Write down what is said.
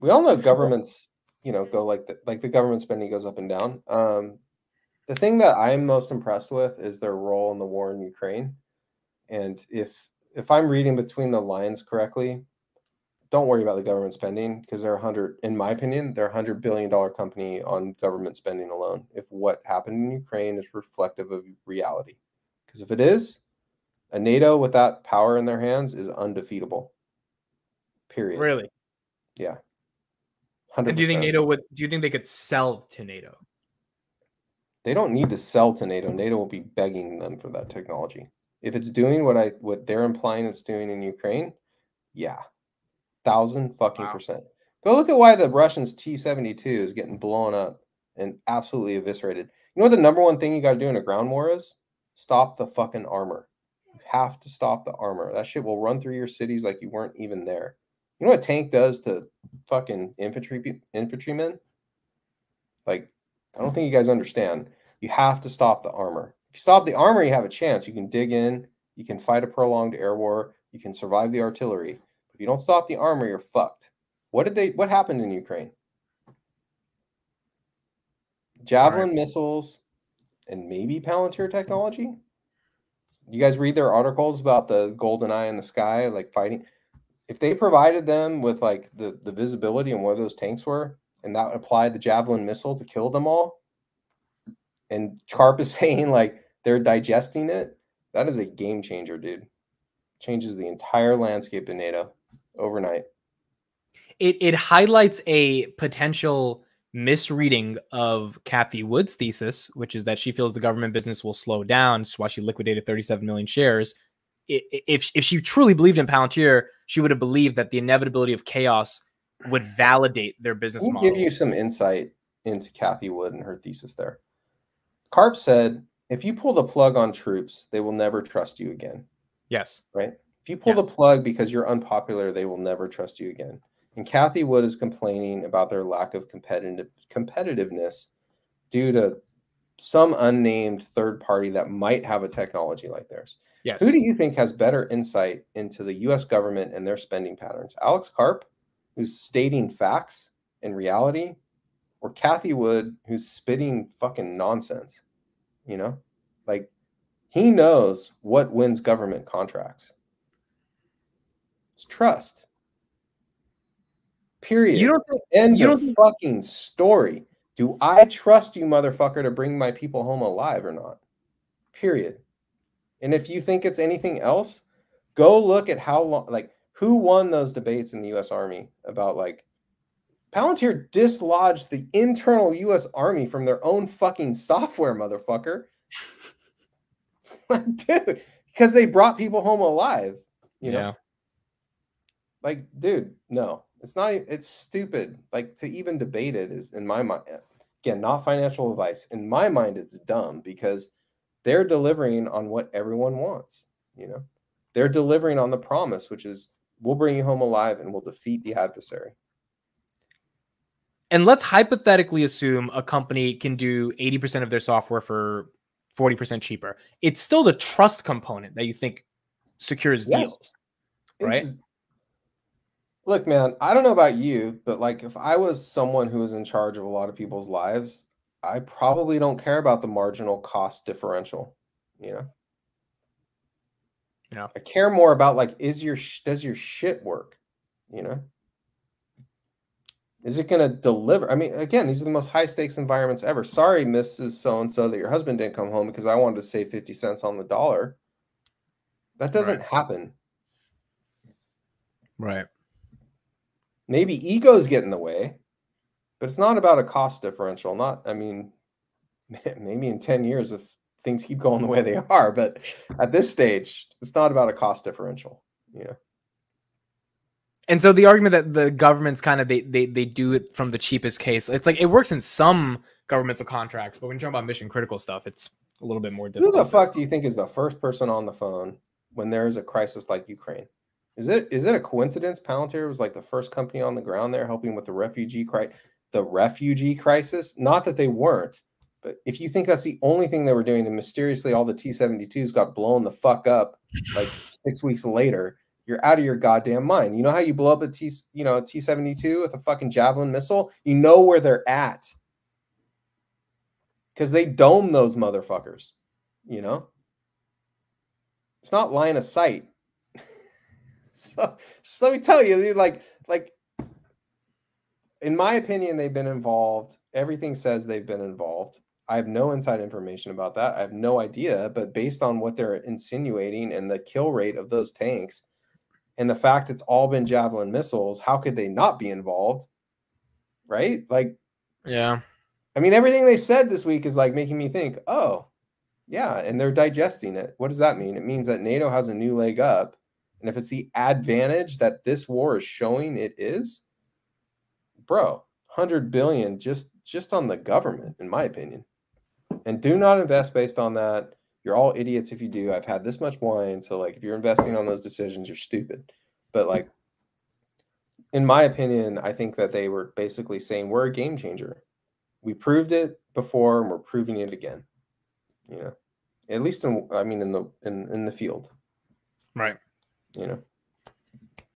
We all know governments, go like the government spending goes up and down. The thing that I'm most impressed with is their role in the war in Ukraine. And if I'm reading between the lines correctly, don't worry about the government spending because in my opinion, they're $100 billion company on government spending alone. If what happened in Ukraine is reflective of reality, because if it is, a NATO with that power in their hands is undefeatable. Period. Really? Yeah. 100%. And do you think do you think they could sell to NATO? They don't need to sell to NATO. NATO will be begging them for that technology. If it's doing what they're implying it's doing in Ukraine, yeah. 1,000% Go look at why the Russians T-72 is getting blown up and absolutely eviscerated. You know what the number one thing you got to do in a ground war is? Stop the fucking armor. You have to stop the armor. That shit will run through your cities like you weren't even there. You know what a tank does to fucking infantrymen? Like, I don't think you guys understand. You have to stop the armor. If you stop the armor, you have a chance. You can dig in. You can fight a prolonged air war. You can survive the artillery. If you don't stop the armor, you're fucked. What happened in Ukraine? Javelin missiles and maybe Palantir technology? You guys read their articles about the golden eye in the sky, like fighting. If they provided them with like the visibility and where those tanks were, and that applied the Javelin missile to kill them all, and Karp is saying like they're digesting it, that is a game changer, dude. Changes the entire landscape in NATO overnight. It highlights a potential misreading of Cathie Wood's thesis, which is that she feels the government business will slow down. That's why she liquidated 37 million shares. If she truly believed in Palantir, she would have believed that the inevitability of chaos would validate their business model. Give you some insight into Cathie Wood and her thesis there. Karp said, if you pull the plug on troops, they will never trust you again. Yes. Right? If you pull the plug because you're unpopular, they will never trust you again. And Cathie Wood is complaining about their lack of competitiveness due to some unnamed third party that might have a technology like theirs. Yes. Who do you think has better insight into the U.S. government and their spending patterns? Alex Karp, who's stating facts and reality, or Cathie Wood, who's spitting fucking nonsense? Like, he knows what wins government contracts. It's trust. Period. End of fucking story. Do I trust you, motherfucker, to bring my people home alive or not? Period. And if you think it's anything else, go look at how long, like, who won those debates in the U.S. Army about, like, Palantir dislodged the internal U.S. Army from their own fucking software, motherfucker. Dude, because they brought people home alive, you know? Like, dude, no. It's not, it's stupid. Like, to even debate it is, in my mind, again, not financial advice. In my mind, it's dumb because they're delivering on what everyone wants, They're delivering on the promise, which is, we'll bring you home alive and we'll defeat the adversary. And let's hypothetically assume a company can do 80% of their software for 40% cheaper. It's still the trust component that you think secures deals, right? Look, man, I don't know about you, but like if I was someone who was in charge of a lot of people's lives, I probably don't care about the marginal cost differential, Yeah. I care more about like, does your shit work? Is it going to deliver? I mean, again, these are the most high stakes environments ever. Sorry, Mrs. So-and-so, that your husband didn't come home because I wanted to save 50 cents on the dollar. That doesn't happen. Right. Maybe egos get in the way, but it's not about a cost differential. Maybe in 10 years if things keep going the way they are, but at this stage, it's not about a cost differential. And so the argument that the government's kind of, they do it from the cheapest case. It's like, it works in some governmental contracts, but when you're talking about mission critical stuff, it's a little bit more difficult. Who the fuck do you think is the first person on the phone when there is a crisis like Ukraine? Is it a coincidence Palantir was like the first company on the ground there helping with the refugee crisis? Not that they weren't, but if you think that's the only thing they were doing, and mysteriously all the T-72s got blown the fuck up like 6 weeks later, You're out of your goddamn mind. You know how you blow up a T-72 with a fucking Javelin missile? You know where they're at. Because they dome those motherfuckers. You know? It's not line of sight. So just let me tell you, dude, like in my opinion, they've been involved. Everything says they've been involved. I have no inside information about that. I have no idea, but based on what they're insinuating and the kill rate of those tanks and the fact it's all been Javelin missiles, how could they not be involved? Right? Like, yeah. I mean, everything they said this week is like making me think, oh, yeah, and they're digesting it. What does that mean? It means that NATO has a new leg up. And if it's the advantage that this war is showing it is, bro, 100 billion just on the government, in my opinion. And do not invest based on that. You're all idiots if you do. I've had this much wine, so like if you're investing on those decisions, you're stupid. But like, in my opinion, I think that they were basically saying we're a game changer. We proved it before, and we're proving it again. You know, at least in the field. Right. You know.